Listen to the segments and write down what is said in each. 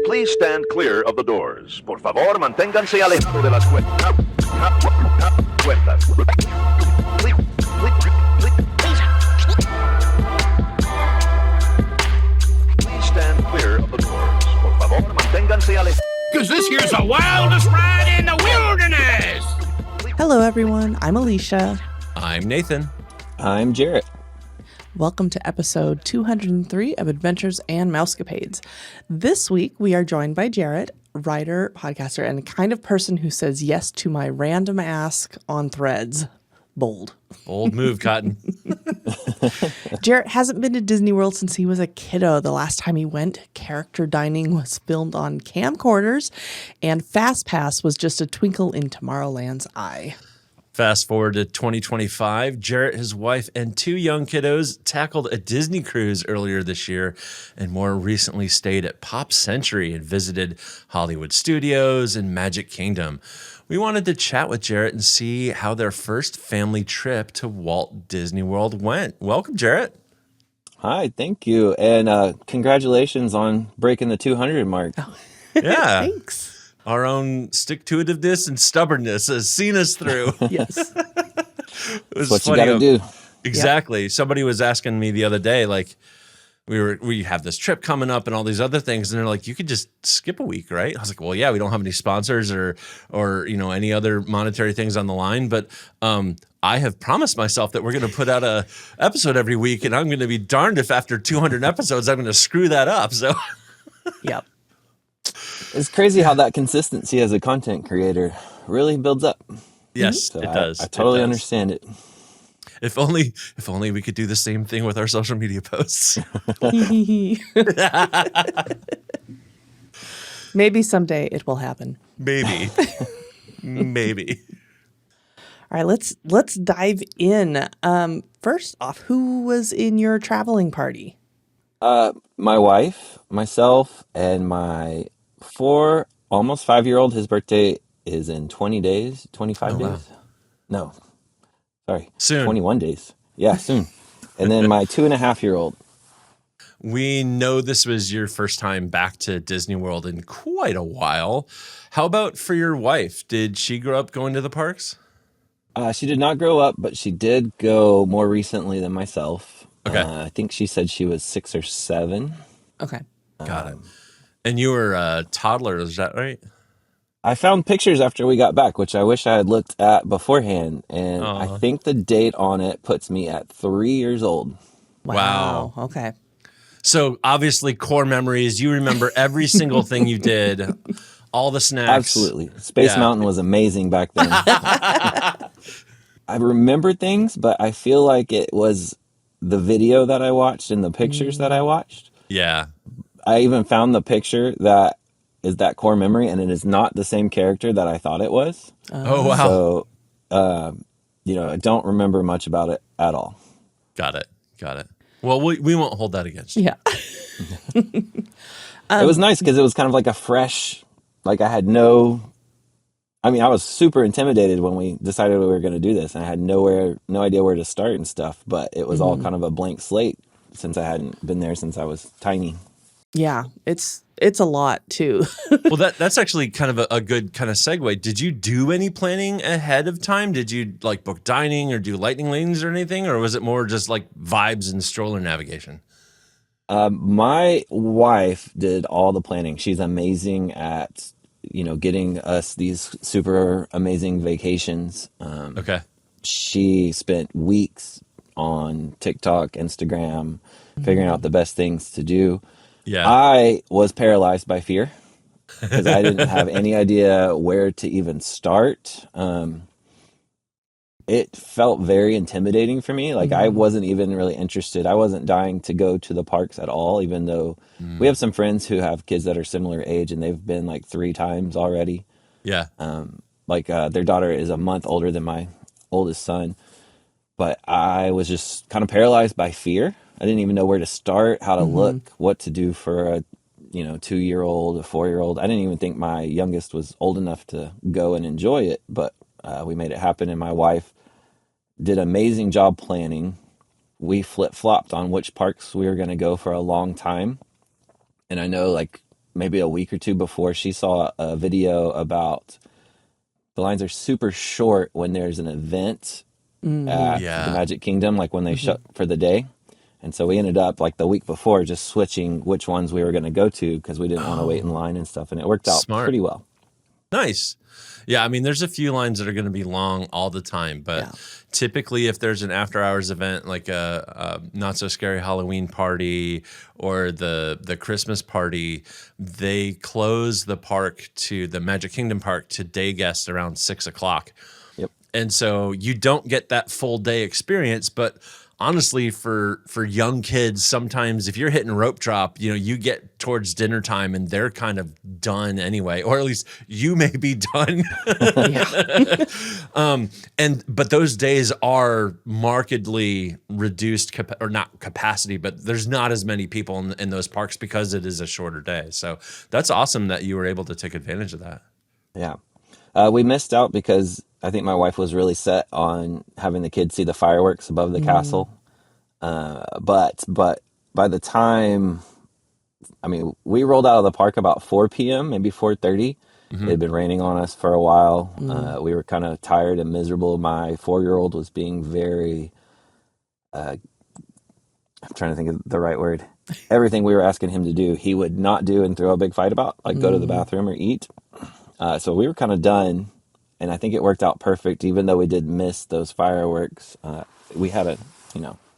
Please stand clear of the doors. Por favor, manténganse alejado de las puertas. Please stand clear of the doors. Por favor, manténganse alejado. Because this here's the wildest ride in the wilderness! Hello, everyone. I'm Alicia. I'm Nathan. I'm Jarrett. Welcome to episode 203 of Adventures and Mousecapades. This week, we are joined by Jarrett, writer, podcaster, and the kind of person who says yes to my random ask on Threads. Bold. Bold move, Cotton. Jarrett hasn't been to Disney World since he was a kiddo. The last time he went, character dining was filmed on camcorders, and Fast Pass was just a twinkle in Tomorrowland's eye. Fast forward to 2025, Jarrett, his wife, and two young kiddos tackled a Disney cruise earlier this year and more recently stayed at Pop Century and visited Hollywood Studios and Magic Kingdom. We wanted to chat with Jarrett and see how their first family trip to Walt Disney World went. Welcome, Jarrett. Hi, thank you. And congratulations on breaking the 200 mark. Oh. Yeah. Thanks. Our own stick-to-itiveness and stubbornness has seen us through. Yes. It was That's what funny. you got to do. Exactly. Yep. Somebody was asking me the other day, like, we have this trip coming up and all these other things, and they're like, you could just skip a week, right? I was like, well, yeah, we don't have any sponsors or any other monetary things on the line, but I have promised myself that we're going to put out a episode every week, and I'm going to be darned if after 200 episodes I'm going to screw that up. So, Yep. It's crazy how that consistency as a content creator really builds up. Yes, So it does. I totally It does. understand it. If only we could do the same thing with our social media posts. Maybe someday it will happen. Maybe. Maybe. All right, let's dive in. First off, who was in your traveling party? My wife, myself, and my almost 5-year-old. His birthday is in 20 days, 25 days. Wow. No, sorry. Soon. 21 days. Yeah, soon. And then my 2.5-year-old. We know this was your first time back to Disney World in quite a while. How about for your wife? Did she grow up going to the parks? She did not grow up, but she did go more recently than myself. Okay. I think she said she was 6 or 7. Okay. Got it. And you were a toddler, is that right? I found pictures after we got back, which I wish I had looked at beforehand. And I think the date on it puts me at 3 years old. Wow. Okay. So obviously core memories. You remember every single thing you did, all the snacks. Absolutely. Space Mountain was amazing back then. I remember things, but I feel like it was the video that I watched and the pictures that I watched. Yeah. I even found the picture that is that core memory, and it is not the same character that I thought it was. Oh, wow. So, I don't remember much about it at all. Got it. Well, we won't hold that against you. Yeah. It was nice because it was kind of like a fresh, like I was super intimidated when we decided we were going to do this, and I had no idea where to start and stuff, but it was all kind of a blank slate since I hadn't been there since I was tiny. Yeah, it's a lot too. Well, that's actually kind of a good kind of segue. Did you do any planning ahead of time? Did you like book dining or do lightning lanes or anything? Or was it more just like vibes and stroller navigation? My wife did all the planning. She's amazing at, getting us these super amazing vacations. Okay. She spent weeks on TikTok, Instagram, figuring out the best things to do. Yeah. I was paralyzed by fear because I didn't have any idea where to even start. It felt very intimidating for me. Like I wasn't even really interested. I wasn't dying to go to the parks at all, even though we have some friends who have kids that are similar age and they've been like 3 times already. Yeah. Their daughter is a month older than my oldest son, but I was just kind of paralyzed by fear. I didn't even know where to start, how to look, what to do for a 2-year-old, a 4-year-old. I didn't even think my youngest was old enough to go and enjoy it, but we made it happen. And my wife did an amazing job planning. we flip-flopped on which parks we were going to go for a long time. And I know like maybe a week or two before, she saw a video about the lines are super short when there's an event at the Yeah. Magic Kingdom, like when they shut for the day. And so we ended up like the week before just switching which ones we were going to go to because we didn't want to wait in line and stuff. And it worked out Smart. pretty well. Nice. Yeah, I mean, there's a few lines that are going to be long all the time, but typically if there's an after-hours event like a not-so-scary Halloween party or the Christmas party, they close the park to the Magic Kingdom park to day guests around 6 o'clock. Yep. And so you don't get that full day experience, but honestly, for young kids, sometimes if you're hitting rope drop, you get towards dinner time and they're kind of done anyway, or at least you may be done. But those days are markedly reduced, or not capacity, but there's not as many people in those parks because it is a shorter day. So that's awesome that you were able to take advantage of that. Yeah. We missed out because I think my wife was really set on having the kids see the fireworks above the castle. But by the time, I mean, we rolled out of the park about 4 p.m., maybe 4:30. It had been raining on us for a while. We were kind of tired and miserable. My 4-year-old was being very, I'm trying to think of the right word. Everything we were asking him to do, he would not do and throw a big fight about, like go to the bathroom or eat. So we were kind of done, and I think it worked out perfect. Even though we did miss those fireworks, we had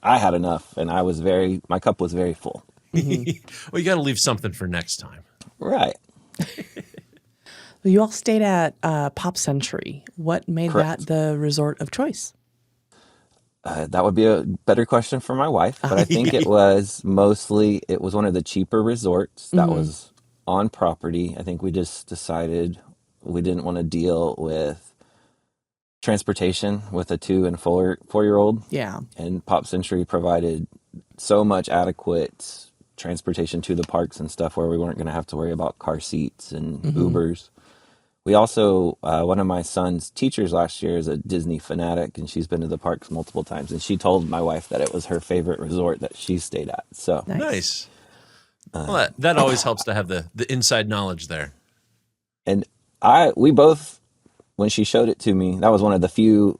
I had enough, and my cup was very full. Well, you got to leave something for next time. Right. Well, you all stayed at Pop Century. What made Correct. that the resort of choice? That would be a better question for my wife, but I think it was one of the cheaper resorts that was on property. I think we just decided we didn't want to deal with transportation with a 2 and 4-year-old. Yeah. And Pop Century provided so much adequate transportation to the parks and stuff where we weren't going to have to worry about car seats and Ubers. We also, one of my son's teachers last year is a Disney fanatic, and she's been to the parks multiple times. And she told my wife that it was her favorite resort that she stayed at. So Nice. Well, that always helps to have the inside knowledge there. And we both, when she showed it to me, that was one of the few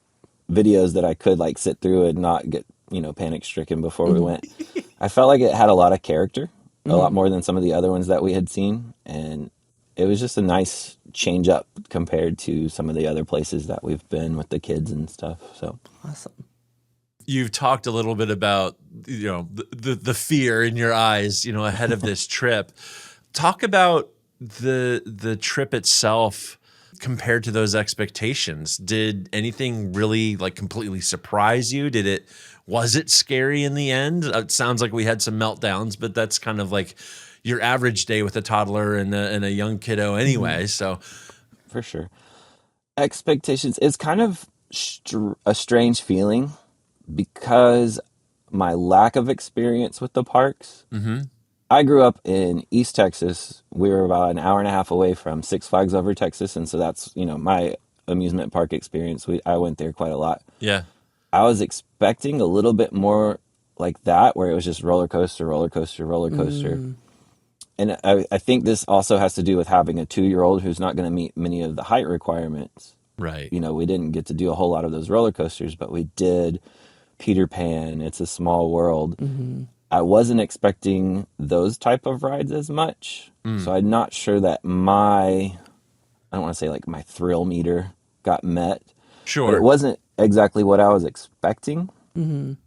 videos that I could like sit through and not get, panic stricken before we went. I felt like it had a lot of character, a lot more than some of the other ones that we had seen. And it was just a nice change up compared to some of the other places that we've been with the kids and stuff. So Awesome. You've talked a little bit about, the fear in your eyes, ahead of this trip. Talk about the trip itself compared to those expectations. Did anything really like completely surprise you? Was it scary in the end? It sounds like we had some meltdowns, but that's kind of like your average day with a toddler and a young kiddo anyway. So for sure. Expectations is kind of a strange feeling because my lack of experience with the parks. I grew up in East Texas. We were about an hour and a half away from Six Flags Over Texas. And so that's, my amusement park experience. I went there quite a lot. yeah. I was expecting a little bit more like that, where it was just roller coaster, roller coaster, roller coaster. And I think this also has to do with having a 2-year-old who's not going to meet many of the height requirements. Right. We didn't get to do a whole lot of those roller coasters, but we did Peter Pan, It's a Small World. I wasn't expecting those type of rides as much. So I'm not sure that I don't want to say like my thrill meter got met. Sure. But it wasn't exactly what I was expecting. And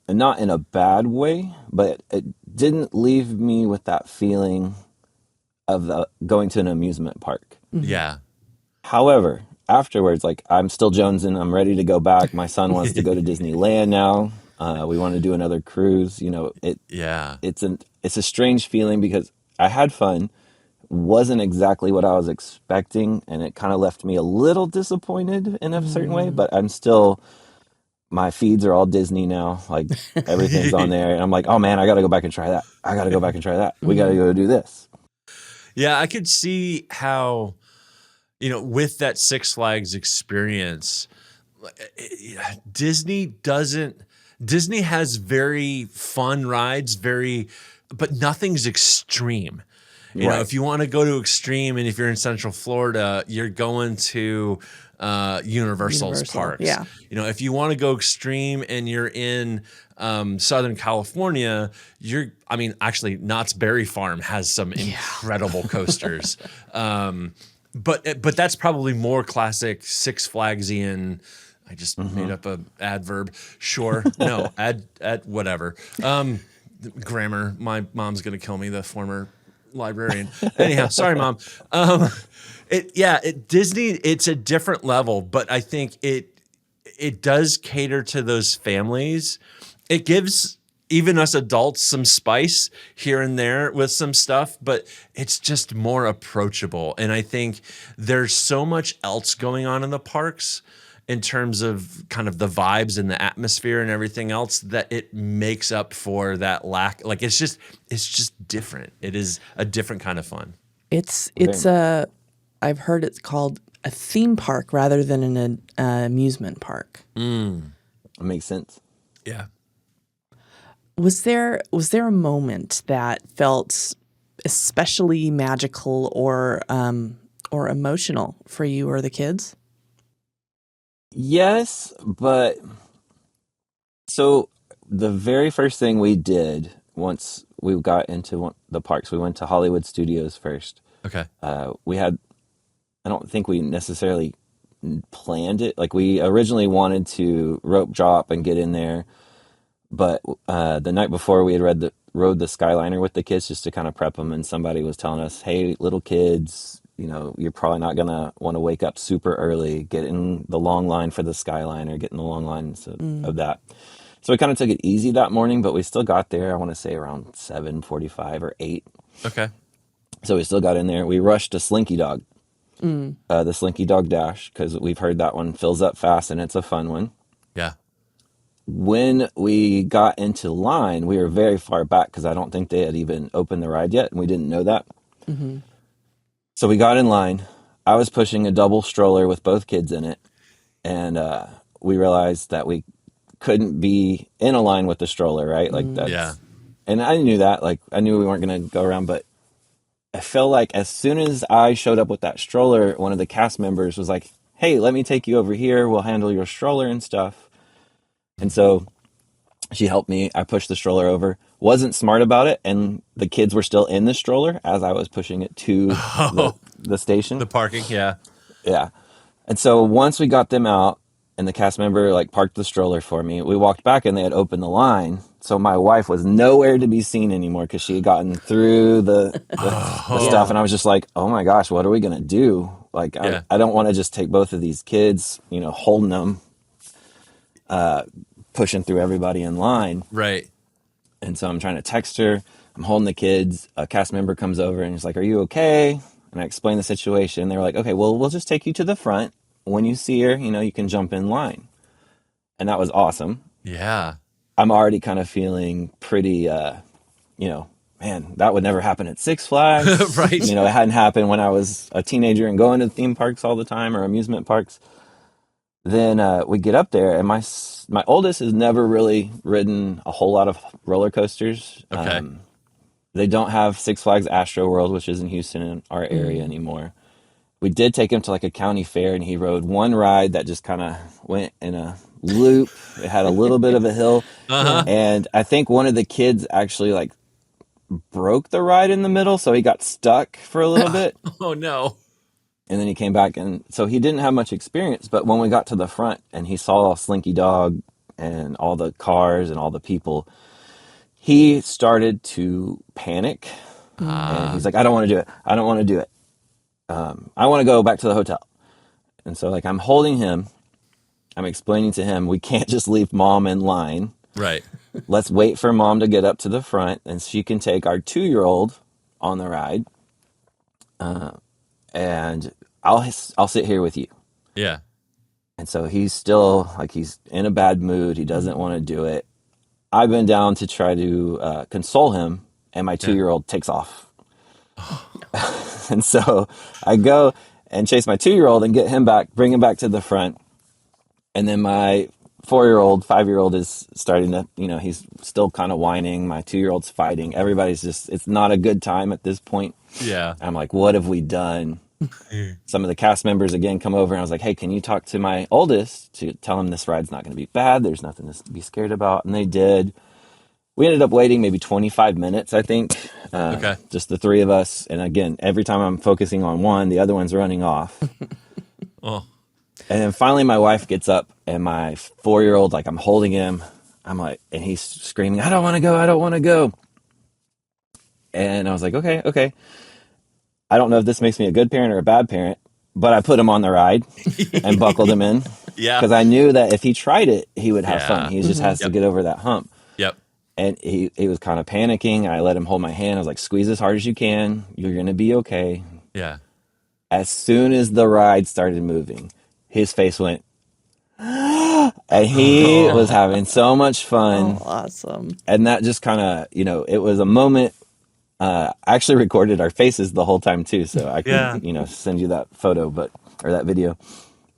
not in a bad way, but it didn't leave me with that feeling of going to an amusement park. Yeah. However, afterwards, like I'm still jonesing. I'm ready to go back. My son wants to go to Disneyland now. We want to do another cruise. It's a strange feeling because I had fun. Wasn't exactly what I was expecting, and it kind of left me a little disappointed in a certain way, but my feeds are all Disney now. Like everything's on there, and I'm like, oh man, I got to go back and try that. I got to go back and try that. We got to go do this. Yeah, I could see how, with that Six Flags experience, Disney doesn't Disney has very fun rides, but nothing's extreme. You know, if you want to go to extreme, and if you're in Central Florida, you're going to Universal's parks. Yeah. You know, if you want to go extreme and you're in Southern California, actually Knott's Berry Farm has some incredible coasters. But that's probably more classic Six Flagsian. I just made up a adverb. Sure. No, add whatever. Grammar. My mom's going to kill me, the former librarian. Anyhow, sorry, Mom. Disney, it's a different level, but I think it does cater to those families. It gives even us adults some spice here and there with some stuff, but it's just more approachable. And I think there's so much else going on in the parks in terms of kind of the vibes and the atmosphere and everything else that it makes up for that lack. Like it's just different. It is a different kind of fun. I've heard it's called a theme park rather than an amusement park. That makes sense. Yeah. Was there a moment that felt especially magical or emotional for you or the kids? Yes, but so the very first thing we did once we got into the parks, we went to Hollywood Studios first. Okay. I don't think we necessarily planned it. Like we originally wanted to rope drop and get in there, but the night before we had rode the Skyliner with the kids just to kind of prep them, and somebody was telling us, "Hey, little kids, you know, you're probably not gonna want to wake up super early. Get in the long line for the Skyliner. Get in the long lines of that." So we kind of took it easy that morning, but we still got there. I want to say around 7:45 or 8. Okay. So we still got in there. We rushed to Slinky Dog, the Slinky Dog Dash, because we've heard that one fills up fast and it's a fun one. Yeah. When we got into line, we were very far back because I don't think they had even opened the ride yet, and we didn't know that. Mm-hmm. So we got in line. I was pushing a double stroller with both kids in it, and we realized that we couldn't be in a line with the stroller, right? Like that's, Yeah. And I knew that. Like I knew we weren't going to go around, but I felt like as soon as I showed up with that stroller, one of the cast members was like, "Hey, let me take you over here. We'll handle your stroller and stuff." And so she helped me. I pushed the stroller over. Wasn't smart about it, and the kids were still in the stroller as I was pushing it to the station. The parking, yeah. Yeah. And so once we got them out and the cast member like parked the stroller for me, we walked back and they had opened the line. So my wife was nowhere to be seen anymore because she had gotten through the stuff. And I was just like, oh my gosh, what are we going to do? Like, I don't want to just take both of these kids, you know, holding them, pushing through everybody in line. Right. And so I'm trying to text her. I'm holding the kids. A cast member comes over and he's like, "Are you okay?" And I explain the situation. They were like, "Okay, well, we'll just take you to the front. When you see her, you know, you can jump in line." And that was awesome. Yeah. I'm already kind of feeling pretty, man, that would never happen at Six Flags. Right. You know, it hadn't happened when I was a teenager and going to theme parks all the time or amusement parks. Then we get up there, and my oldest has never really ridden a whole lot of roller coasters. Okay. They don't have Six Flags Astro World, which is in Houston in our area anymore. We did take him to like a county fair, and he rode one ride that just kind of went in a loop. It had a little bit of a hill. And I think one of the kids actually like broke the ride in the middle, so he got stuck for a little bit. Oh, no. And then he came back, and so he didn't have much experience. But when we got to the front and he saw Slinky Dog and all the cars and all the people, he started to panic. And he's like, "I don't want to do it. I don't want to do it. I want to go back to the hotel." And so like I'm holding him. I'm explaining to him, we can't just leave mom in line. Right. Let's wait for mom to get up to the front, and she can take our 2-year-old on the ride. And I'll sit here with you. Yeah. And so he's still like, he's in a bad mood. He doesn't want to do it. I've been down to try to console him, and my 2-year-old takes off. And so I go and chase my 2-year-old and get him back, bring him back to the front. And then my 4-year-old, 5-year-old is starting to, he's still kind of whining. My 2-year-old's fighting. Everybody's just, it's not a good time at this point. Yeah. I'm like, what have we done? Some of the cast members again come over and I was like, hey, can you talk to my oldest to tell him this ride's not going to be bad? There's nothing to be scared about. And they did. We ended up waiting maybe 25 minutes, I think. Okay. Just the three of us. And again, every time I'm focusing on one, the other one's running off. Oh. And then finally my wife gets up and my 4-year-old, like I'm holding him. I'm like, and he's screaming, I don't want to go. I don't want to go. And I was like, okay. I don't know if this makes me a good parent or a bad parent, but I put him on the ride and buckled him in. Yeah. Because I knew that if he tried it, he would have fun. He just has to Yep. get over that hump. Yep. And he was kind of panicking. I let him hold my hand. I was like, squeeze as hard as you can. You're going to be okay. Yeah. As soon as the ride started moving, his face went, and he was having so much fun. Oh, awesome. And that just kind of, it was a moment. I actually recorded our faces the whole time too. So I could, send you that photo, or that video.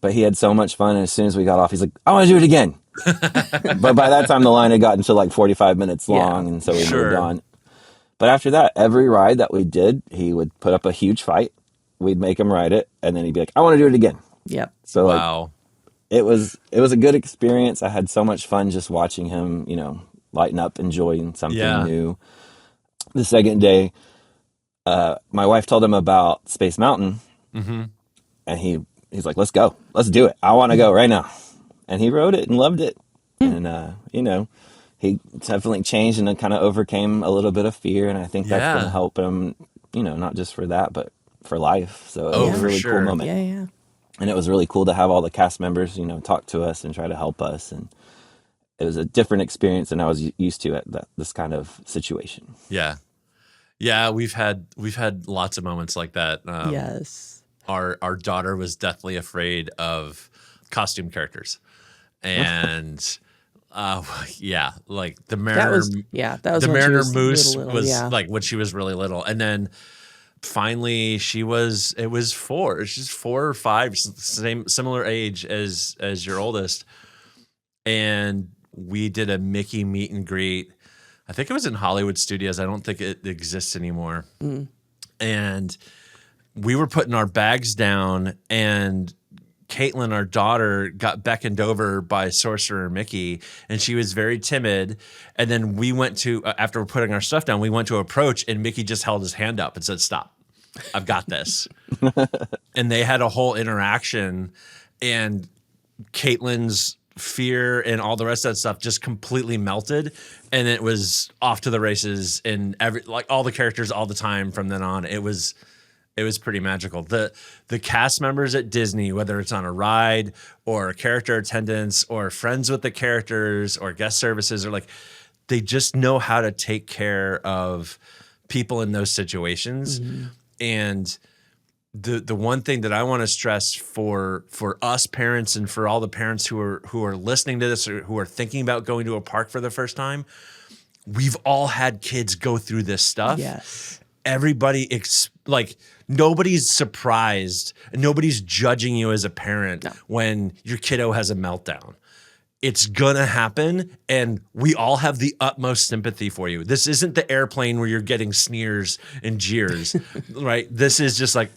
But he had so much fun. And as soon as we got off, he's like, I want to do it again. But by that time, the line had gotten to like 45 minutes long. And so we moved on. But after that, every ride that we did, he would put up a huge fight. We'd make him ride it. And then he'd be like, I want to do it again. Yep. So Wow. it was a good experience. I had so much fun just watching him, lighten up, enjoying something new. The second day, my wife told him about Space Mountain. Mm-hmm. And he's like, let's go. Let's do it. I want to go right now. And he rode it and loved it. And, he definitely changed and kind of overcame a little bit of fear. And I think that's going to help him, not just for that, but for life. So it was a really cool moment. Yeah. And it was really cool to have all the cast members, talk to us and try to help us. And it was a different experience than I was used to at this kind of situation. Yeah. Yeah. We've had lots of moments like that. Yes. Our daughter was deathly afraid of costume characters. And like the Mariner. That was the when she Mariner was Moose little, was like when she was really little. And then finally it was 4. She's 4 or 5, similar age as your oldest. And we did a Mickey meet and greet. I think it was in Hollywood Studios. I don't think it exists anymore. Mm. And we were putting our bags down, and Caitlin, our daughter, got beckoned over by Sorcerer Mickey, and she was very timid. And then we went to, after putting our stuff down, we went to approach, and Mickey just held his hand up and said, "Stop, I've got this." And they had a whole interaction, and Caitlin's fear and all the rest of that stuff just completely melted, and it was off to the races. And all the characters all the time from then on. It was pretty magical. The cast members at Disney, whether it's on a ride or character attendants or friends with the characters or guest services, or they just know how to take care of people in those situations. Mm-hmm. And the one thing that I want to stress for us parents and for all the parents who are listening to this or who are thinking about going to a park for the first time, we've all had kids go through this stuff. Yes. Everybody nobody's surprised and nobody's judging you as a parent when your kiddo has a meltdown. It's gonna happen, and we all have the utmost sympathy for you. This isn't the airplane where you're getting sneers and jeers, right? This is just like,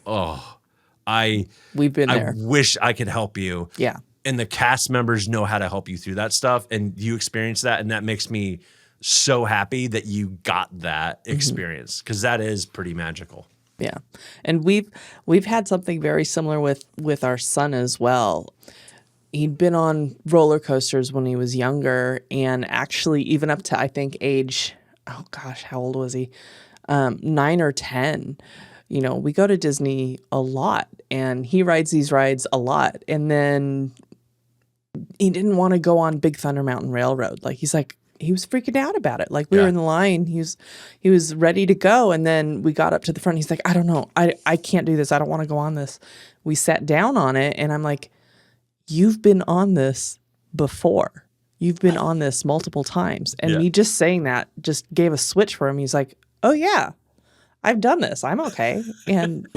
we've been there. I wish I could help you. Yeah. And the cast members know how to help you through that stuff, and you experience that, and that makes me so happy that you got that experience, because that is pretty magical. Yeah. And we've had something very similar with our son as well. He'd been on roller coasters when he was younger, and actually even up to, I think, age, oh gosh, how old was he? 9 or 10. We go to Disney a lot, and he rides these rides a lot. And then he didn't want to go on Big Thunder Mountain Railroad. He was freaking out about it. We were in the line, he was ready to go. And then we got up to the front. He's like, I don't know. I can't do this. I don't want to go on this. We sat down on it, and I'm like, you've been on this before. You've been on this multiple times. And me just saying that just gave a switch for him. He's like, oh yeah, I've done this. I'm okay. And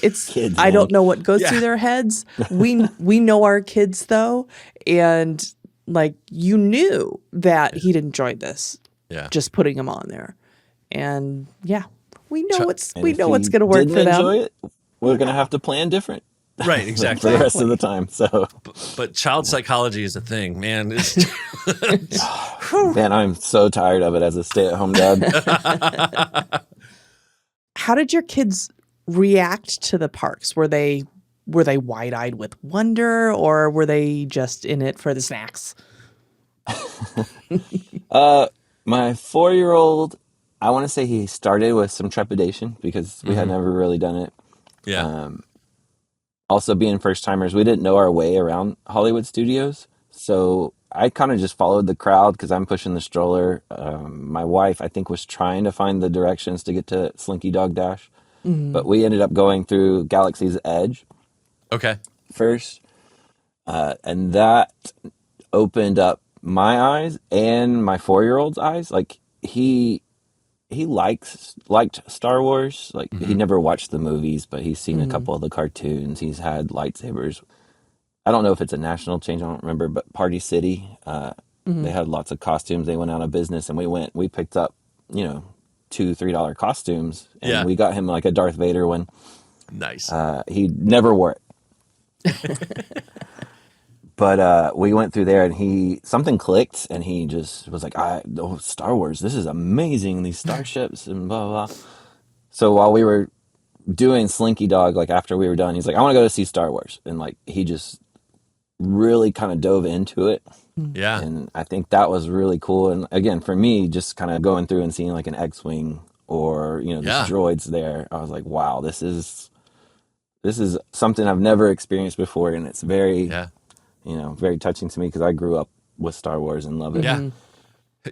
It's Kids, I man. don't know what goes Yeah. through their heads. We know our kids though, and like you knew that he'd enjoy this. Yeah. Just putting him on there, and yeah, we know And we if know what's he going to work didn't for them. enjoy it, we're gonna have to plan different Right. for Exactly. the rest of the time. So, But child psychology is a thing, man. It's, man, I'm so tired of it as a stay-at-home dad. How did your kids react to the parks? Were they wide-eyed with wonder, or were they just in it for the snacks? My 4-year-old, I want to say he started with some trepidation because we had never really done it. yeah. Also, being first timers, we didn't know our way around Hollywood Studios. So I kind of just followed the crowd because I'm pushing the stroller. My wife, I think, was trying to find the directions to get to Slinky Dog Dash. But we ended up going through Galaxy's Edge Okay. first. And that opened up my eyes and my 4-year-old's eyes. Like he liked Star Wars. Like he never watched the movies, but he's seen a couple of the cartoons. He's had lightsabers. I don't know if it's a national change. I don't remember, but Party City, they had lots of costumes. They went out of business, and we picked up, $2-3 costumes, and Yeah. we got him like a Darth Vader one. Nice. He never wore it. But we went through there, and something clicked, and he just was like, "Oh, Star Wars! This is amazing! These starships and blah blah." Blah. So while we were doing Slinky Dog, like after we were done, he's like, "I want to go to see Star Wars," and like he just really kind of dove into it, yeah. and I think that was really cool. And again, for me, just kind of going through and seeing like an X-wing or these Yeah. droids there, I was like, "Wow, this is something I've never experienced before," and it's very Yeah. very touching to me because I grew up with Star Wars and love it. Yeah.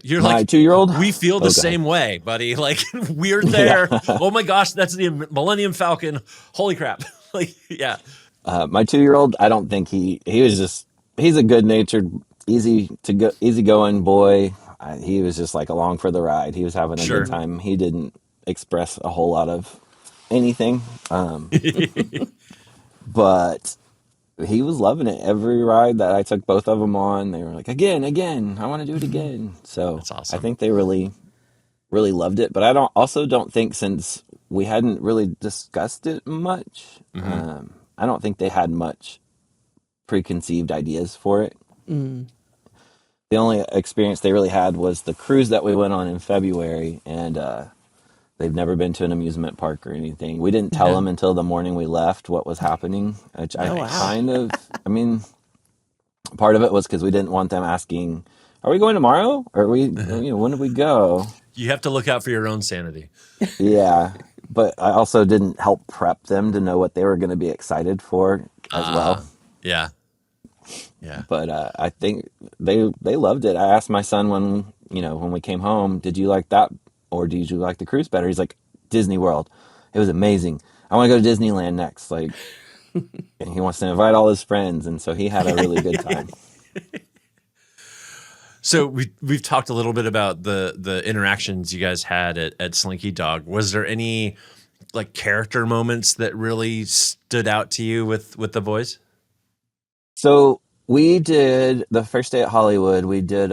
You're My like 2-year-old, we feel the go same way, buddy. Like we're there. Oh my gosh, that's the Millennium Falcon. Holy crap. Like, yeah. My 2-year-old, I don't think he's a good-natured, easygoing boy. He was just like along for the ride. He was having a Sure. good time. He didn't express a whole lot of anything, but he was loving it. Every ride that I took both of them on, they were like, again, I want to do it again. So That's awesome. I think they really, really loved it. But I don't think, since we hadn't really discussed it much, I don't think they had much preconceived ideas for it. The only experience they really had was the cruise that we went on in February, and they've never been to an amusement park or anything. We didn't tell them until the morning we left what was happening, which I mean, part of it was because we didn't want them asking, "Are we going tomorrow? Or are we, when did we go?" You have to look out for your own sanity. Yeah, but I also didn't help prep them to know what they were going to be excited for as well. Yeah. Yeah. But I think they loved it. I asked my son when we came home, "Did you like that, or did you like the cruise better?" He's like, "Disney World. It was amazing. I want to go to Disneyland next." Like, and he wants to invite all his friends, and so he had a really good time. So we've talked a little bit about the interactions you guys had at Slinky Dog. Was there any like character moments that really stood out to you with the boys? So we did the first day at Hollywood. We did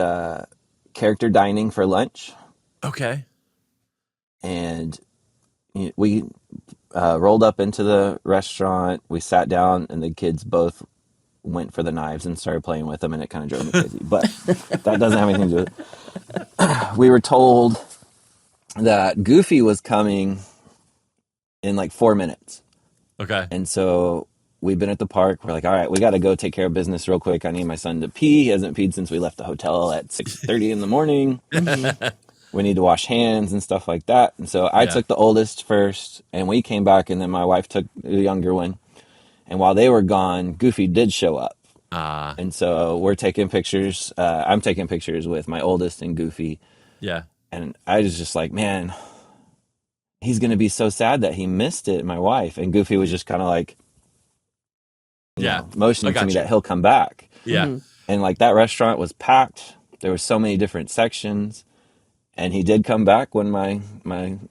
character dining for lunch, Okay. and we rolled up into the restaurant. We sat down, and the kids both went for the knives and started playing with them, and it kind of drove me crazy. But that doesn't have anything to do with it. We were told that Goofy was coming in like 4 minutes. Okay. And so we've been at the park. We're like, all right, we got to go take care of business real quick. I need my son to pee. He hasn't peed since we left the hotel at 6:30 in the morning. We need to wash hands and stuff like that. And so I took the oldest first, and we came back, and then my wife took the younger one. And while they were gone, Goofy did show up. And so we're taking pictures. I'm taking pictures with my oldest and Goofy. Yeah. And I was just like, man, he's going to be so sad that he missed it, my wife. And Goofy was just kind of like, motioning to me that he'll come back. Yeah. And like that restaurant was packed. There were so many different sections. And he did come back when my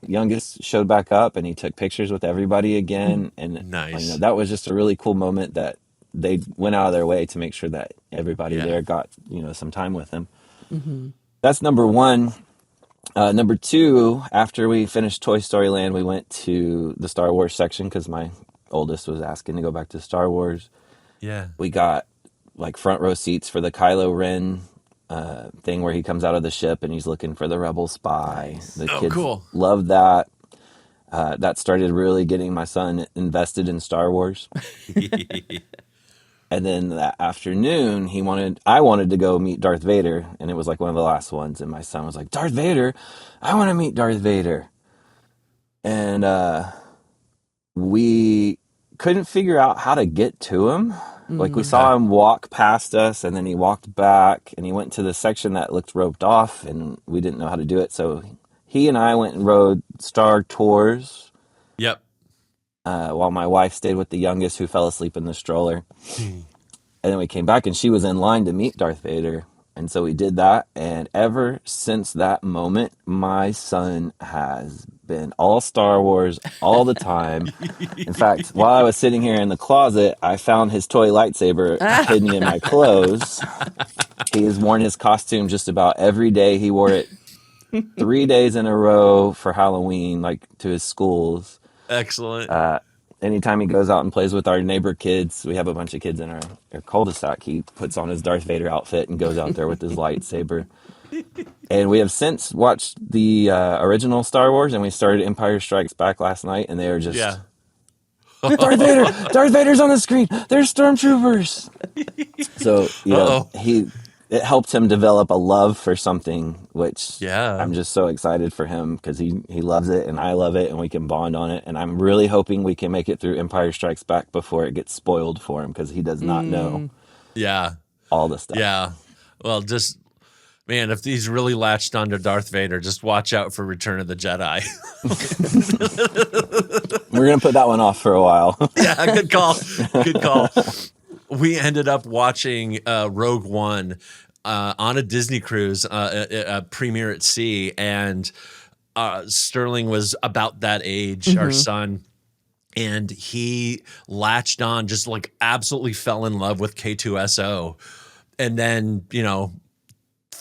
youngest showed back up, and he took pictures with everybody again. And Nice. that was just a really cool moment that they went out of their way to make sure that everybody Yeah. there got some time with him. That's number one. Number two, after we finished Toy Story Land, we went to the Star Wars section because my oldest was asking to go back to Star Wars. Yeah. We got like front row seats for the Kylo Ren thing where he comes out of the ship and he's looking for the rebel spy. The Oh, kids cool. loved that. That started really getting my son invested in Star Wars. And then that afternoon, I wanted to go meet Darth Vader, and it was like one of the last ones. And my son was like, "Darth Vader, I want to meet Darth Vader." And we couldn't figure out how to get to him. Like we saw him walk past us, and then he walked back, and he went to the section that looked roped off, and we didn't know how to do it. So he and I went and rode Star Tours, Yep. while my wife stayed with the youngest, who fell asleep in the stroller. And then we came back, and she was in line to meet Darth Vader. And so we did that. And ever since that moment, my son has been all Star Wars all the time. In fact, while I was sitting here in the closet, I found his toy lightsaber hidden in my clothes. He has worn his costume just about every day. He wore it 3 days in a row for Halloween, like to his schools. Excellent. Anytime he goes out and plays with our neighbor kids, we have a bunch of kids in our cul-de-sac, he puts on his Darth Vader outfit and goes out there with his lightsaber. And we have since watched the original Star Wars, and we started Empire Strikes Back last night, and they are just, Yeah. Darth Vader! Darth Vader's on the screen! There's stormtroopers! So, it helped him develop a love for something, which Yeah. I'm just so excited for him because he loves it and I love it and we can bond on it. And I'm really hoping we can make it through Empire Strikes Back before it gets spoiled for him because he does not know Yeah. all the stuff. Yeah. Well, just, man, if he's really latched onto Darth Vader, just watch out for Return of the Jedi. We're going to put that one off for a while. Yeah, good call. Good call. We ended up watching Rogue One on a Disney cruise, a premiere at sea, and Sterling was about that age, our son, and he latched on, just like absolutely fell in love with K2SO. And then,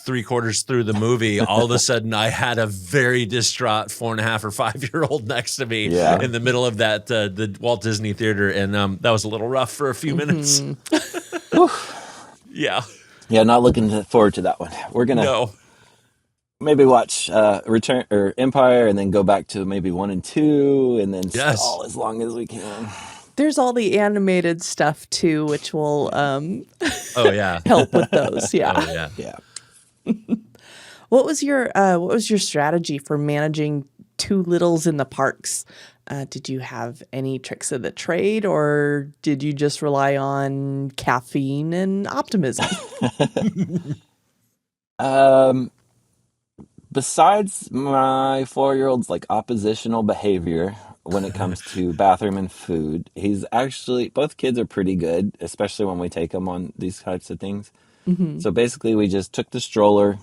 3/4 through the movie, all of a sudden I had a very distraught 4.5 or 5-year-old next to me in the middle of that the Walt Disney Theater, and that was a little rough for a few minutes. Yeah. Yeah, not looking forward to that one. We're going to maybe watch Return or Empire and then go back to maybe 1 and 2 and then stall as long as we can. There's all the animated stuff too, which will Oh yeah. help with those. Yeah. Oh yeah. Yeah. What was your strategy for managing two littles in the parks? Did you have any tricks of the trade, or did you just rely on caffeine and optimism? Besides my 4-year-old's like oppositional behavior when it comes to bathroom and food, he's actually, both kids are pretty good, especially when we take them on these types of things. So basically we just took the stroller.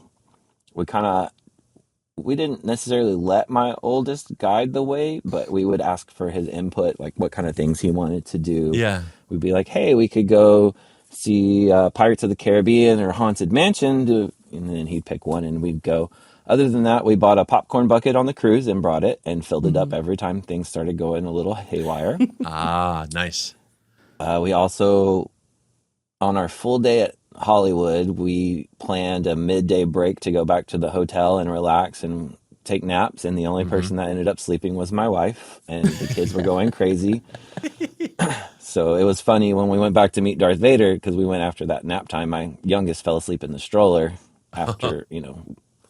We didn't necessarily let my oldest guide the way, but we would ask for his input, like what kind of things he wanted to do. Yeah. We'd be like, hey, we could go see Pirates of the Caribbean or Haunted Mansion, and then he'd pick one and we'd go. Other than that, we bought a popcorn bucket on the cruise and brought it and filled it up every time things started going a little haywire. Ah, nice. We also, on our full day at Hollywood, we planned a midday break to go back to the hotel and relax and take naps. And the only person that ended up sleeping was my wife, and the kids were going crazy. So it was funny when we went back to meet Darth Vader, because we went after that nap time. My youngest fell asleep in the stroller after,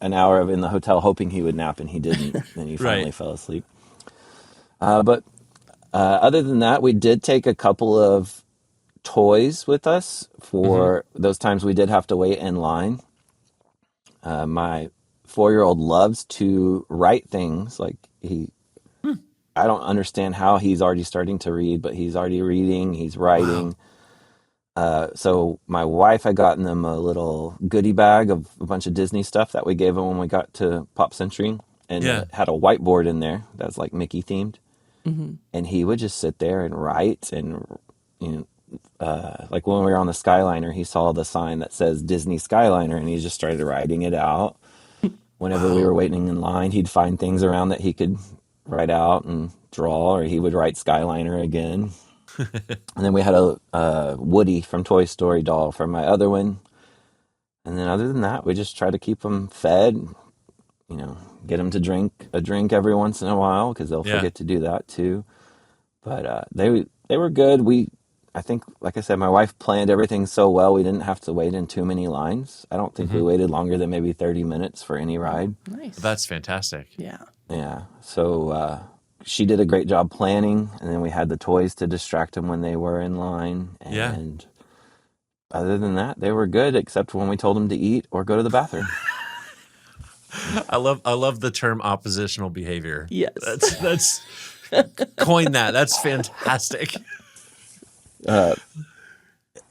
an hour in the hotel hoping he would nap, and he didn't. And he finally fell asleep. But other than that, we did take a couple of toys with us for those times we did have to wait in line. My 4-year-old loves to write things. Like I don't understand how he's already starting to read, but he's already reading, he's writing. So my wife had gotten them a little goodie bag of a bunch of Disney stuff that we gave them when we got to Pop Century, and Yeah. it had a whiteboard in there that was like Mickey themed, and he would just sit there and write, and you know, like when we were on the Skyliner, he saw the sign that says Disney Skyliner, and he just started writing it out. Whenever we were waiting in line, he'd find things around that he could write out and draw, or he would write Skyliner again. And then we had a Woody from Toy Story doll for my other one. And then other than that, we just try to keep them fed, get them to drink a drink every once in a while because they'll Yeah. forget to do that too. But they were good. I think, like I said, my wife planned everything so well we didn't have to wait in too many lines. I don't think we waited longer than maybe 30 minutes for any ride. Nice. That's fantastic. Yeah. Yeah. So she did a great job planning, and then we had the toys to distract them when they were in line. Yeah. And other than that, they were good, except when we told them to eat or go to the bathroom. I love the term oppositional behavior. Yes. That's coin that. That's fantastic.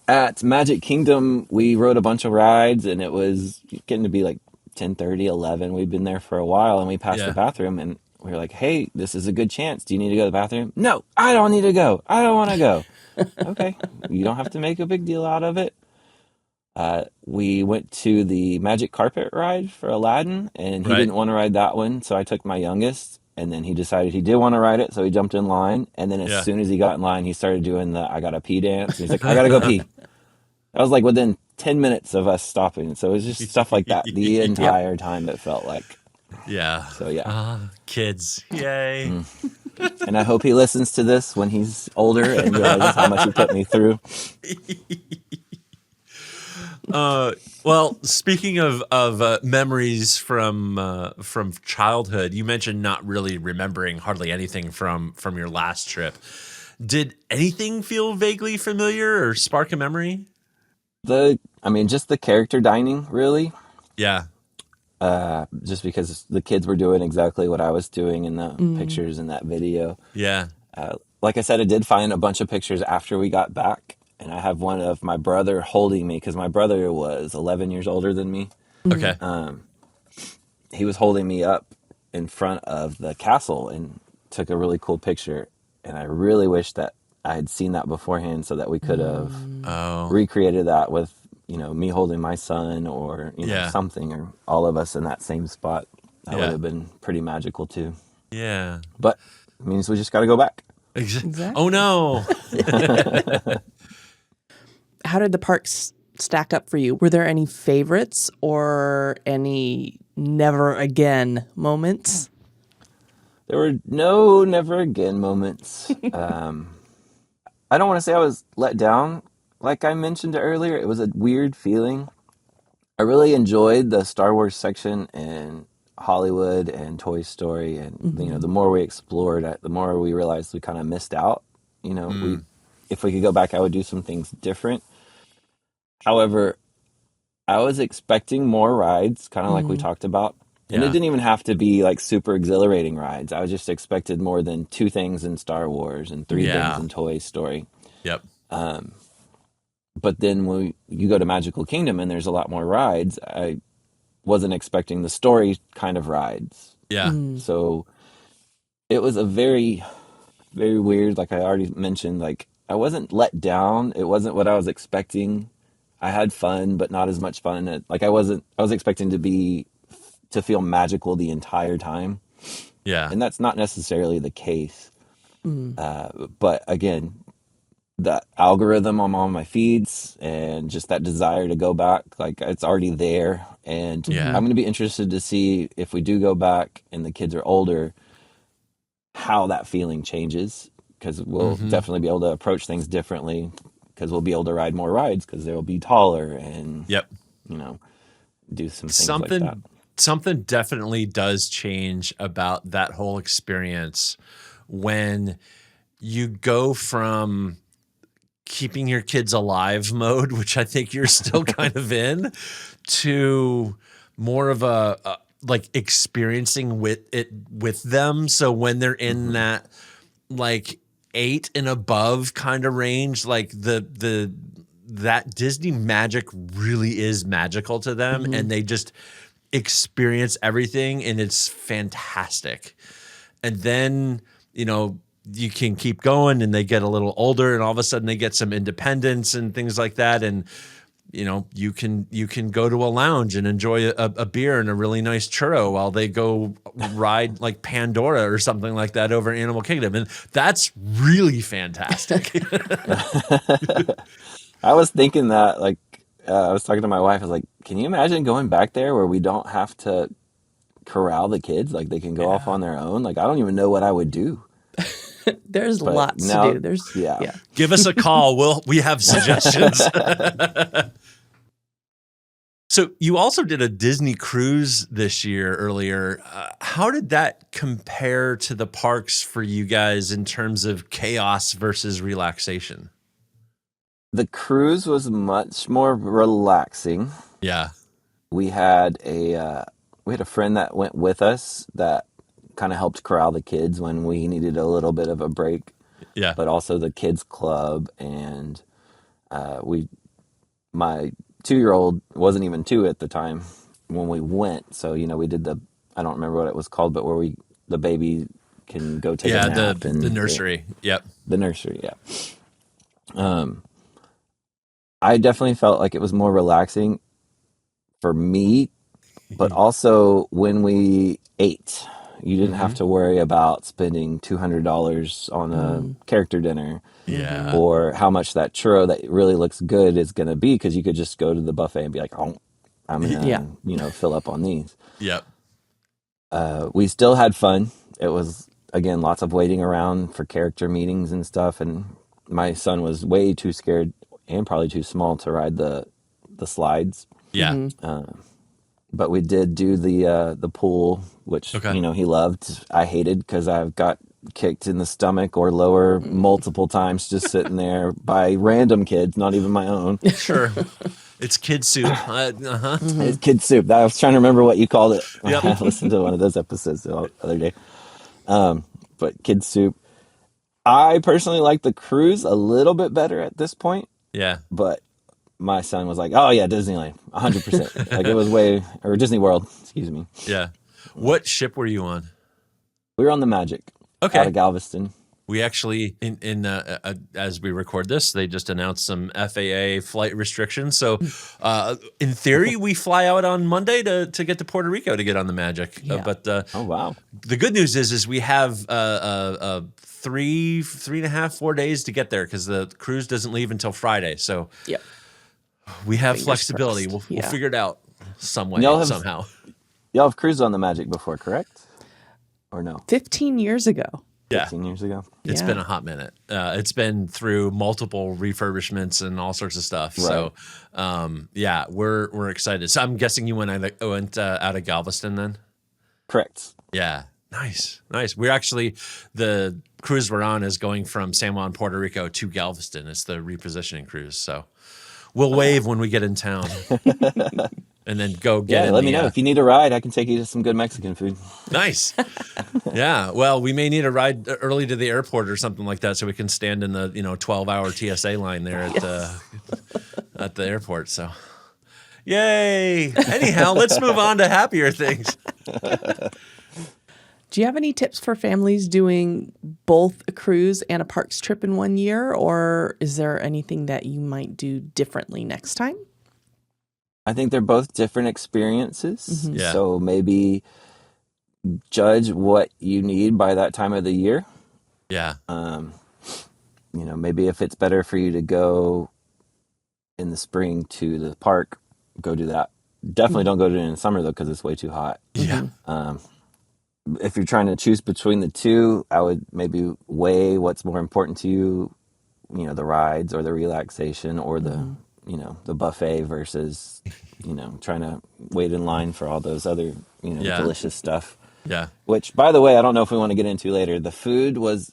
At Magic Kingdom, we rode a bunch of rides, and it was getting to be like 10:30, 11. We'd been there for a while, and we passed Yeah. the bathroom, and we were like, hey, this is a good chance. Do you need to go to the bathroom? No, I don't need to go. I don't want to go. Okay. You don't have to make a big deal out of it. We went to the Magic Carpet ride for Aladdin, and he Right. didn't want to ride that one, so I took my youngest, and then he decided he did want to ride it, so he jumped in line, and then as Yeah. soon as he got in line, he started doing the I gotta pee dance. He's like, I gotta go pee. That was like within 10 minutes of us stopping, so it was just stuff like that the entire time, it felt like. Yeah. So yeah. Kids. Yay. And I hope he listens to this when he's older and realizes how much he put me through. Well, speaking of memories from childhood, you mentioned not really remembering hardly anything from your last trip. Did anything feel vaguely familiar or spark a memory? Just the character dining, really. Yeah. Just because the kids were doing exactly what I was doing in the pictures in that video. Yeah. Like I said, I did find a bunch of pictures after we got back, and I have one of my brother holding me because my brother was 11 years older than me. Okay. He was holding me up in front of the castle and took a really cool picture, and I really wish that I had seen that beforehand so that we could have recreated that with me holding my son, or Yeah. something, or all of us in that same spot. That Yeah. would have been pretty magical too. Yeah. But it means we just got to go back. Exactly. Oh no. How did the parks stack up for you? Were there any favorites or any never again moments? There were no never again moments. I don't want to say I was let down. Like I mentioned earlier, it was a weird feeling. I really enjoyed the Star Wars section in Hollywood and Toy Story, and the more we explored it, the more we realized we kind of missed out. If we could go back, I would do some things different. However, I was expecting more rides, kind of like we talked about. And Yeah. it didn't even have to be like super exhilarating rides. I just expected more than 2 things in Star Wars and 3 Yeah. things in Toy Story. Yep. But then when you go to Magical Kingdom and there's a lot more rides, I wasn't expecting the story kind of rides. Yeah. So it was a very, very weird, like I already mentioned, like I wasn't let down. It wasn't what I was expecting. I had fun, but not as much fun. Like I was expecting to feel magical the entire time. Yeah. And that's not necessarily the case. But again, the algorithm on all my feeds and just that desire to go back, like it's already there. And Yeah. I'm going to be interested to see if we do go back and the kids are older, how that feeling changes, because we'll definitely be able to approach things differently, because we'll be able to ride more rides because they'll be taller and, Yep. do some things like that. Something definitely does change about that whole experience when you go from keeping your kids alive mode, which I think you're still kind of in, to more of a like experiencing with them. So when they're in that like 8 and above kind of range, like the that Disney magic really is magical to them, and they just experience everything, and it's fantastic. And then, you can keep going, and they get a little older, and all of a sudden they get some independence and things like that. And you can go to a lounge and enjoy a beer and a really nice churro while they go ride like Pandora or something like that over Animal Kingdom, and that's really fantastic. I was thinking that, like, I was talking to my wife. I was like, "Can you imagine going back there where we don't have to corral the kids? Like, they can go off on their own. Like, I don't even know what I would do." There's But lots now, to do. yeah. Give us a call. We have suggestions. So you also did a Disney cruise this year earlier. How did that compare to the parks for you guys in terms of chaos versus relaxation? The cruise was much more relaxing. Yeah. We had a friend that went with us that kind of helped corral the kids when we needed a little bit of a break. Yeah. But also the kids club, and my 2-year-old wasn't even 2 at the time when we went. So, we did I don't remember what it was called, but where the baby can go take a nap. The nursery. Yep. The nursery, yeah. I definitely felt like it was more relaxing for me, but also when we ate, you didn't have to worry about spending $200 on a character dinner. Yeah. Or how much that churro that really looks good is going to be, because you could just go to the buffet and be like, "Oh, I'm going to fill up on these." Yep. We still had fun. It was, again, lots of waiting around for character meetings and stuff. And my son was way too scared and probably too small to ride the slides. Yeah. But we did do the pool, which, he loved. I hated because I've got kicked in the stomach or lower multiple times just sitting there by random kids, not even my own. Sure. It's kid soup. It's kid soup. I was trying to remember what you called it. Yep. I listened to one of those episodes the other day. But kid soup. I personally like the cruise a little bit better at this point. Yeah. But my son was like, "Oh yeah, Disneyland, 100%." Like, it was or Disney World, excuse me. Yeah. What ship were you on? We were on the Magic. Okay. Out of Galveston. We actually, as we record this, they just announced some FAA flight restrictions. So, in theory, we fly out on Monday to get to Puerto Rico to get on the Magic. Yeah. Oh wow. The good news is we have 3.5, 4 days to get there because the cruise doesn't leave until Friday. So, Yep. we have Fingers flexibility. crossed. We'll Yeah. figure it out some way, somehow. Y'all have cruised on the Magic before, correct? Or no? 15 years ago. Yeah. 15 years ago. It's Yeah. been a hot minute. It's been through multiple refurbishments and all sorts of stuff. Right. So, we're excited. So I'm guessing you went out of Galveston then? Correct. Yeah. Nice. We're actually, the cruise we're on is going from San Juan, Puerto Rico to Galveston. It's the repositioning cruise. So we'll wave when we get in town. And then go get Let me know. If you need a ride, I can take you to some good Mexican food. Nice. Yeah. Well, we may need a ride early to the airport or something like that so we can stand in the 12-hour TSA line there at the airport. So, yay. Anyhow, let's move on to happier things. Do you have any tips for families doing both a cruise and a parks trip in one year, or is there anything that you might do differently next time? I think they're both different experiences. Yeah. So maybe judge what you need by that time of the year. Yeah. Maybe if it's better for you to go in the spring to the park, go do that. Definitely don't go to it in the summer though, because it's way too hot. Yeah. If you're trying to choose between the two, I would maybe weigh what's more important to you, the rides or the relaxation or the buffet versus, trying to wait in line for all those other, delicious stuff. Yeah. Which, by the way, I don't know if we want to get into later. The food was,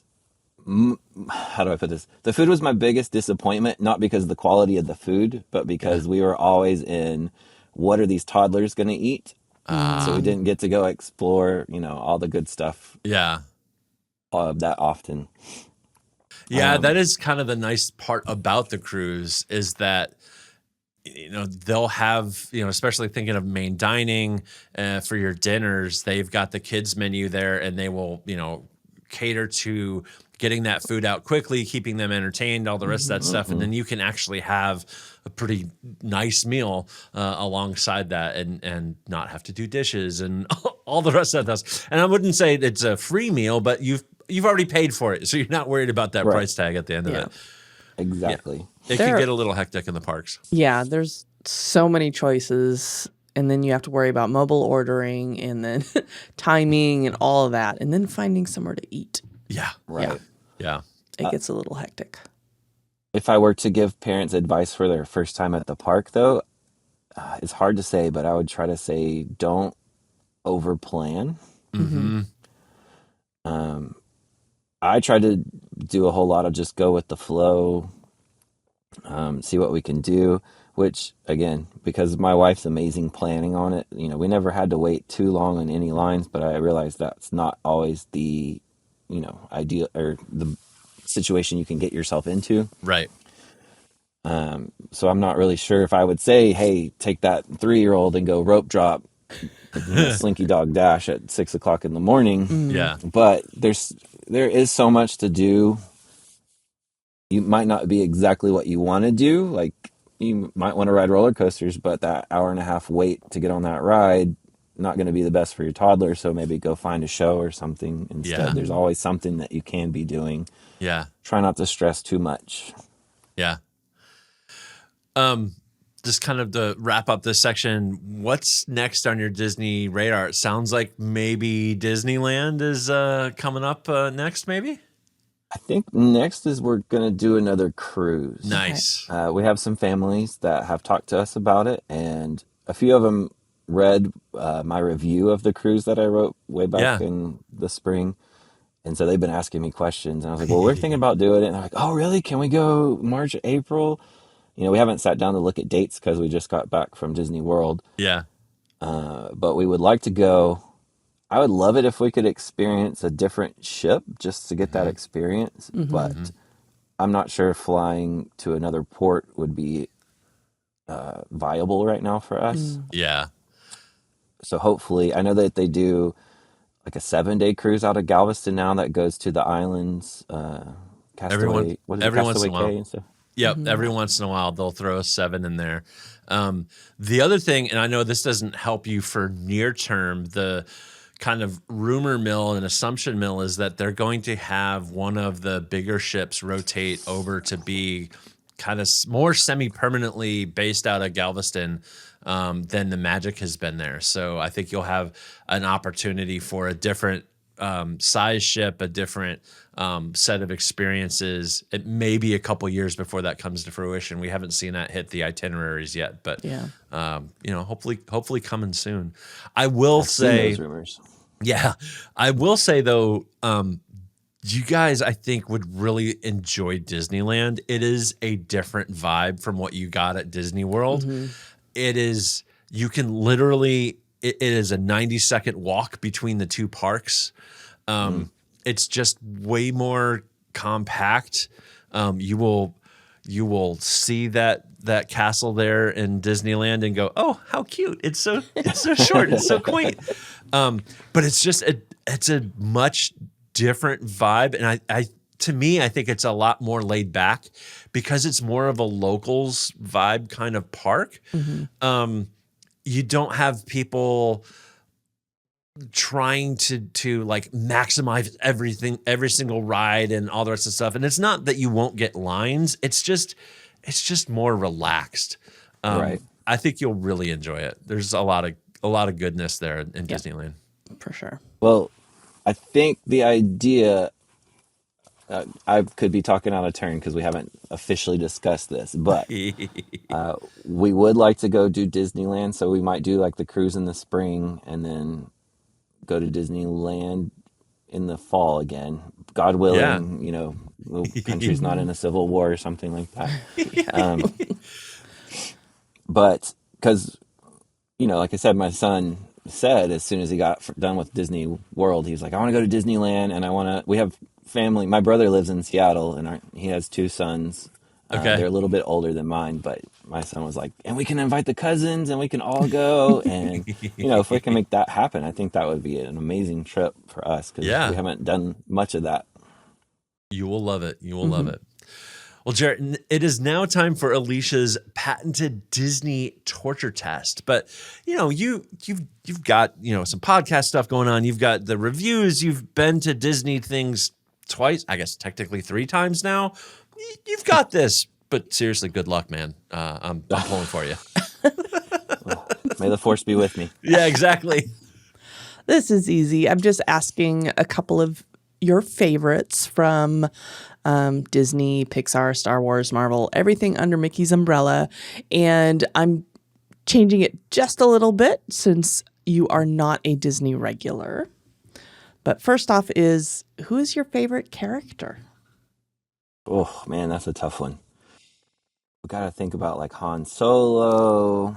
how do I put this? The food was my biggest disappointment, not because of the quality of the food, but because we were always in, what are these toddlers going to eat? So we didn't get to go explore, all the good stuff Yeah. that often. Yeah, that is kind of the nice part about the cruise is that they'll have, especially thinking of main dining for your dinners, they've got the kids menu there and they will, cater to getting that food out quickly, keeping them entertained, all the rest of that stuff. And then you can actually have a pretty nice meal alongside that and not have to do dishes and all the rest of that stuff. And I wouldn't say it's a free meal, but you've already paid for it. So you're not worried about that price tag at the end of it. Exactly. Yeah. It can get a little hectic in the parks. Yeah, there's so many choices. And then you have to worry about mobile ordering and then timing and all of that. And then finding somewhere to eat. Yeah. Right. Yeah. It gets a little hectic. If I were to give parents advice for their first time at the park, though, it's hard to say, but I would try to say don't over plan. I try to do a whole lot of just go with the flow, see what we can do, which, again, because my wife's amazing planning on it, we never had to wait too long on any lines, but I realized that's not always the, ideal or the situation you can get yourself into. Right. So I'm not really sure if I would say, hey, take that 3-year-old and go rope drop Slinky Dog Dash at 6 o'clock in the morning. Yeah. But there is so much to do. You might not be exactly what you want to do. Like you might want to ride roller coasters, but that hour and a half wait to get on that ride, not going to be the best for your toddler. So maybe go find a show or something instead. Yeah. There's always something that you can be doing. Yeah. Try not to stress too much. Yeah. Just kind of to wrap up this section, what's next on your Disney radar? It sounds like maybe Disneyland is coming up next, maybe? I think next is we're going to do another cruise. Nice. We have some families that have talked to us about it, and a few of them read my review of the cruise that I wrote way back in the spring. And so they've been asking me questions, and I was like, well, we're thinking about doing it. And they're like, oh, really? Can we go March, April? We haven't sat down to look at dates because we just got back from Disney World. Yeah. But we would like to go. I would love it if we could experience a different ship just to get that experience. But I'm not sure if flying to another port would be viable right now for us. Yeah. So hopefully, I know that they do like a 7-day cruise out of Galveston now that goes to the islands, Castaway, Castaway Cay and stuff. Yep. Every once in a while, they'll throw a 7 in there. The other thing, and I know this doesn't help you for near term, the kind of rumor mill and assumption mill is that they're going to have one of the bigger ships rotate over to be kind of more semi-permanently based out of Galveston than the Magic has been there. So I think you'll have an opportunity for a different size ship, a different set of experiences. It may be a couple years before that comes to fruition. We haven't seen that hit the itineraries yet, but hopefully coming soon. I will say, those rumors. Yeah, I will say though, you guys I think would really enjoy Disneyland. It is a different vibe from what you got at Disney World. It is, you can literally, it is a 90-second walk between the two parks. It's just way more compact. You will see that castle there in Disneyland and go, oh, how cute! It's so short, it's so quaint. But it's just it's a much different vibe, and I think it's a lot more laid back because it's more of a locals vibe kind of park. You don't have people trying to like maximize everything, every single ride and all the rest of stuff. And it's not that you won't get lines. It's just more relaxed. Right. I think you'll really enjoy it. There's a lot of goodness there in Disneyland. For sure. Well, I think the idea, I could be talking out of turn because we haven't officially discussed this, but we would like to go do Disneyland. So we might do like the cruise in the spring and then go to Disneyland in the fall again, God willing, the country's not in a civil war or something like that. But because, like I said, my son said as soon as he got done with Disney World, he was like, I want to go to Disneyland, and we have family. My brother lives in Seattle, and he has two sons. Okay. They're a little bit older than mine, but my son was like, and we can invite the cousins and we can all go. And, if we can make that happen, I think that would be an amazing trip for us because Yeah. we haven't done much of that. You will love it. You will love it. Well, Jarrett, it is now time for Alicia's patented Disney torture test. But you've got some podcast stuff going on. You've got the reviews. You've been to Disney things twice, I guess technically 3 times now. You've got this. But seriously, good luck, man. I'm pulling for you. May the force be with me. Yeah, exactly. This is easy. I'm just asking a couple of your favorites from Disney, Pixar, Star Wars, Marvel, everything under Mickey's umbrella. And I'm changing it just a little bit since you are not a Disney regular. But first off who is your favorite character? Oh, man, that's a tough one. We got to think about like Han Solo,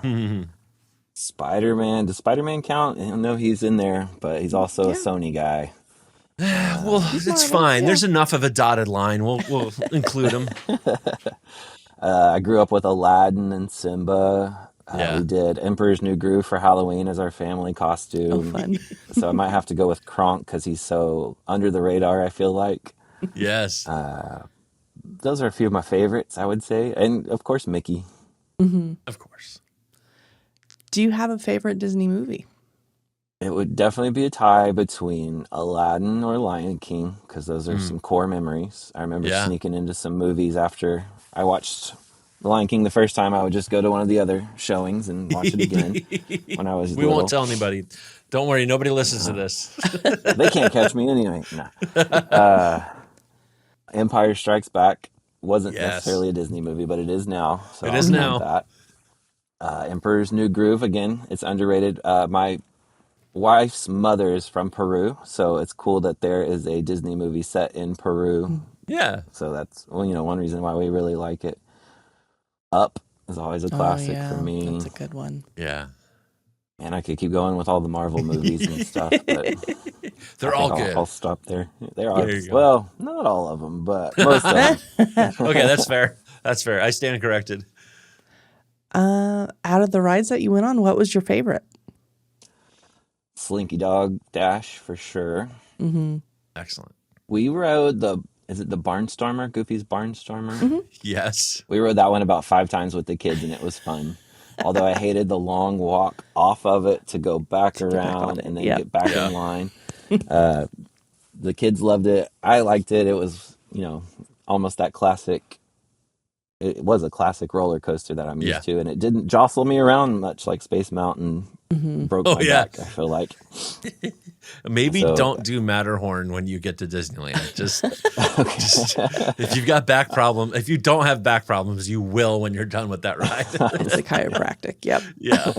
Spider-Man. Does Spider-Man count? I know he's in there, but he's also a Sony guy. Well, it's fine. There's enough of a dotted line. We'll include him. I grew up with Aladdin and Simba. We did Emperor's New Groove for Halloween as our family costume. Oh, fun. So I might have to go with Kronk because he's so under the radar, I feel like. Yes. Those are a few of my favorites, I would say. And, of course, Mickey. Of course. Do you have a favorite Disney movie? It would definitely be a tie between Aladdin or Lion King because those are some core memories. I remember sneaking into some movies after I watched The Lion King the first time. I would just go to one of the other showings and watch it again when I was We little. won't tell anybody. Don't worry. Nobody listens to this. They can't catch me anyway. Nah. Empire Strikes Back wasn't necessarily a Disney movie, but it is now. So It is now. That. Emperor's New Groove, again, it's underrated. My wife's mother is from Peru, so it's cool that there is a Disney movie set in Peru. Yeah. So that's one reason why we really like it. Up is always a classic for me. That's a good one. Yeah. And I could keep going with all the Marvel movies and stuff, but They're all good. I'll stop there. There are, you go. well, not all of them, but most of them. Okay, that's fair. That's fair. I stand corrected. Out of the rides that you went on, what was your favorite? Slinky Dog Dash for sure. Excellent. We rode is it the Barnstormer? Goofy's Barnstormer? Yes. We rode that one about 5 times with the kids, and it was fun. Although I hated the long walk off of it to go back around and then get back in line. The kids loved it. I liked it. It was, almost that classic. It was a classic roller coaster that I'm used to, and it didn't jostle me around much like Space Mountain broke my back, I feel like. Maybe don't do Matterhorn when you get to Disneyland. Just if you've got back problem, if you don't have back problems, you will when you're done with that ride. It's a chiropractic. Yep. Yeah.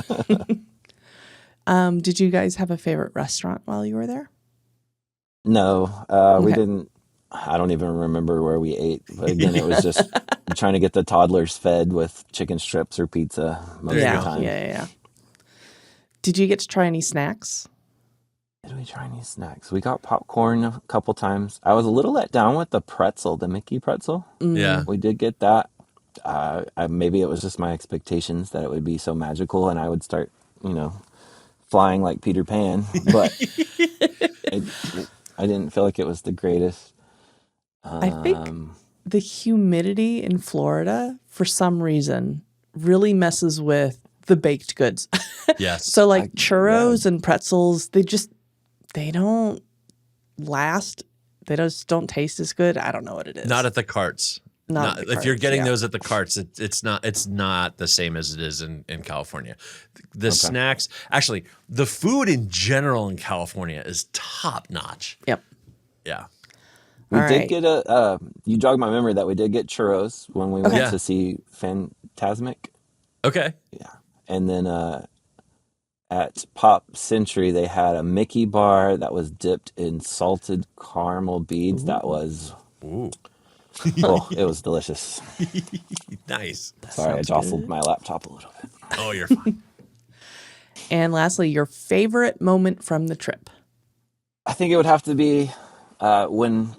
Did you guys have a favorite restaurant while you were there? No, we didn't. I don't even remember where we ate. But again, it was just trying to get the toddlers fed with chicken strips or pizza most of the time. Yeah. Did you get to try any snacks? Did we try any snacks? We got popcorn a couple times. I was a little let down with the pretzel, the Mickey pretzel. Yeah. We did get that. Maybe it was just my expectations that it would be so magical and I would start, flying like Peter Pan. But I didn't feel like it was the greatest. I think the humidity in Florida, for some reason, really messes with the baked goods. Yes. So like churros and pretzels, they don't last. They just don't taste as good. I don't know what it is. Not at the carts. Not at the if you're carts, getting those at the carts, it's not the same as it is in California. The snacks, actually, the food in general in California is top notch. Yep. Yeah. We did get you jogged my memory that we did get churros when we went to see Fantasmic. Okay. Yeah. And then at Pop Century, they had a Mickey bar that was dipped in salted caramel beads. That was, it was delicious. Nice. Sorry, I jostled my laptop a little bit. Oh, you're fine. And lastly, your favorite moment from the trip. I think it would have to be when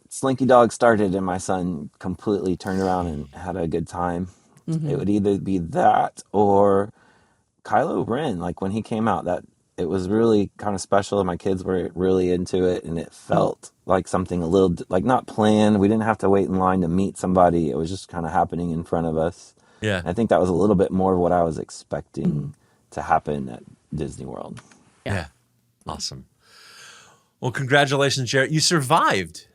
Slinky Dog started and my son completely turned around and had a good time. It would either be that or Kylo Ren. Like when he came out, that it was really kind of special. My kids were really into it, and it felt like something a little like not planned. We didn't have to wait in line to meet somebody. It was just kind of happening in front of us. Yeah. And I think that was a little bit more of what I was expecting to happen at Disney World. Yeah. Awesome. Well, congratulations, Jarrett. You survived.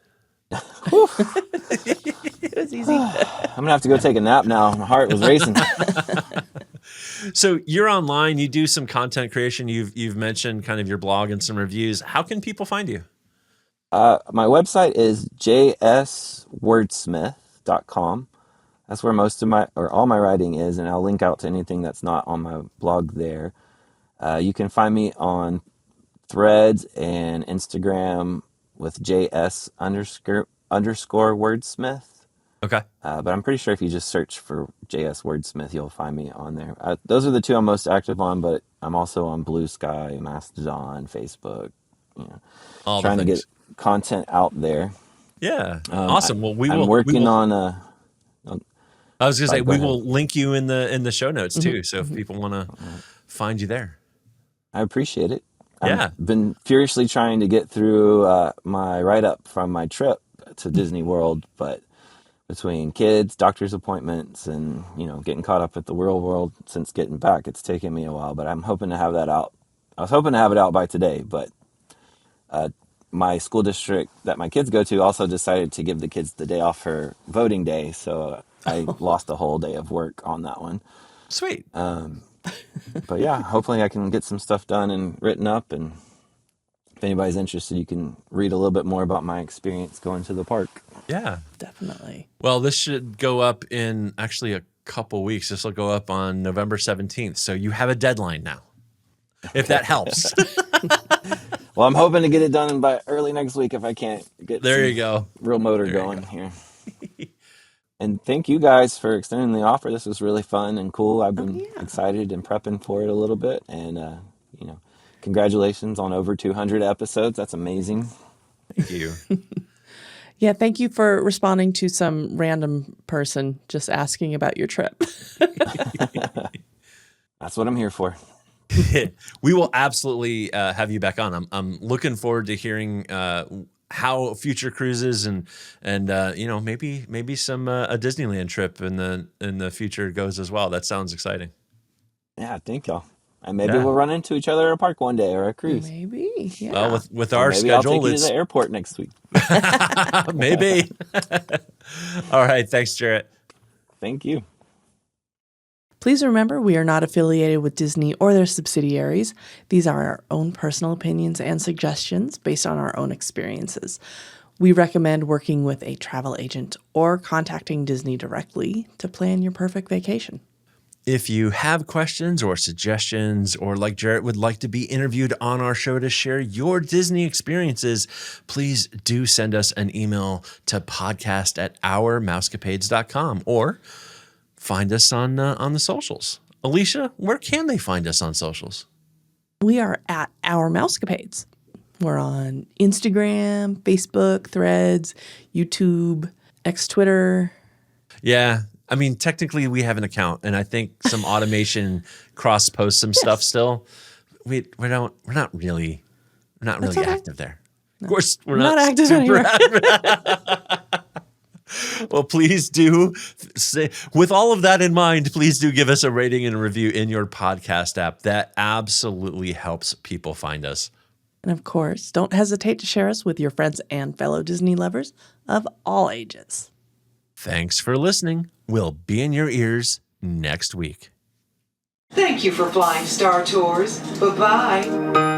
It was easy. I'm gonna have to go take a nap now. My heart was racing. So you're online. You do some content creation. You've mentioned kind of your blog and some reviews. How can people find you? My website is jswordsmith.com. That's where most of all my writing is, and I'll link out to anything that's not on my blog there. You can find me on Threads and Instagram with JS_wordsmith. Okay. But I'm pretty sure if you just search for JS Wordsmith, you'll find me on there. Those are the two I'm most active on, but I'm also on Blue Sky, Mastodon, Facebook. All Trying the to things. get content out there. Yeah. Awesome. Well, I'm working on I was going to say, go we ahead. will link you in the show notes too. So if people want to find you there. I appreciate it. Yeah. I've been furiously trying to get through my write-up from my trip to Disney World, but between kids, doctor's appointments, and getting caught up at the real world since getting back, it's taken me a while. But I'm hoping to have that out. I was hoping to have it out by today, but my school district that my kids go to also decided to give the kids the day off for voting day, so I lost a whole day of work on that one. Sweet. But yeah, hopefully I can get some stuff done and written up, and if anybody's interested, you can read a little bit more about my experience going to the park. Yeah. Definitely. Well, this should go up in actually a couple weeks. This will go up on November 17th. So you have a deadline now, if that helps. Well, I'm hoping to get it done by early next week if I can't get There some you go. real motor going here. And thank you guys for extending the offer. This was really fun and cool. I've been excited and prepping for it a little bit. And, congratulations on over 200 episodes. That's amazing. Thank you. Yeah, thank you for responding to some random person just asking about your trip. That's what I'm here for. We will absolutely have you back on. I'm looking forward to hearing how future cruises and maybe some a Disneyland trip in the future goes as well. That sounds exciting. Yeah, thank y'all. And maybe we'll run into each other at a park one day or a cruise. Maybe. Yeah. Well, with Or our maybe I'll schedule, take you to it's the airport next week. maybe. All right. Thanks, Jarrett. Thank you. Please remember, we are not affiliated with Disney or their subsidiaries. These are our own personal opinions and suggestions based on our own experiences. We recommend working with a travel agent or contacting Disney directly to plan your perfect vacation. If you have questions or suggestions, or like Jarrett would like to be interviewed on our show to share your Disney experiences, please do send us an email to podcast@ourmousecapades.com or find us on the socials. Alicia, where can they find us on socials? We are at Our Mousecapades. We're on Instagram, Facebook, Threads, YouTube, Twitter. Yeah. I mean, technically we have an account, and I think some automation cross posts some stuff still. We're not really okay. active there. Of course, we're Not not active super anymore. Well, please do say, with all of that in mind, please do give us a rating and a review in your podcast app. That absolutely helps people find us. And of course, don't hesitate to share us with your friends and fellow Disney lovers of all ages. Thanks for listening. We'll be in your ears next week. Thank you for flying Star Tours. Bye-bye.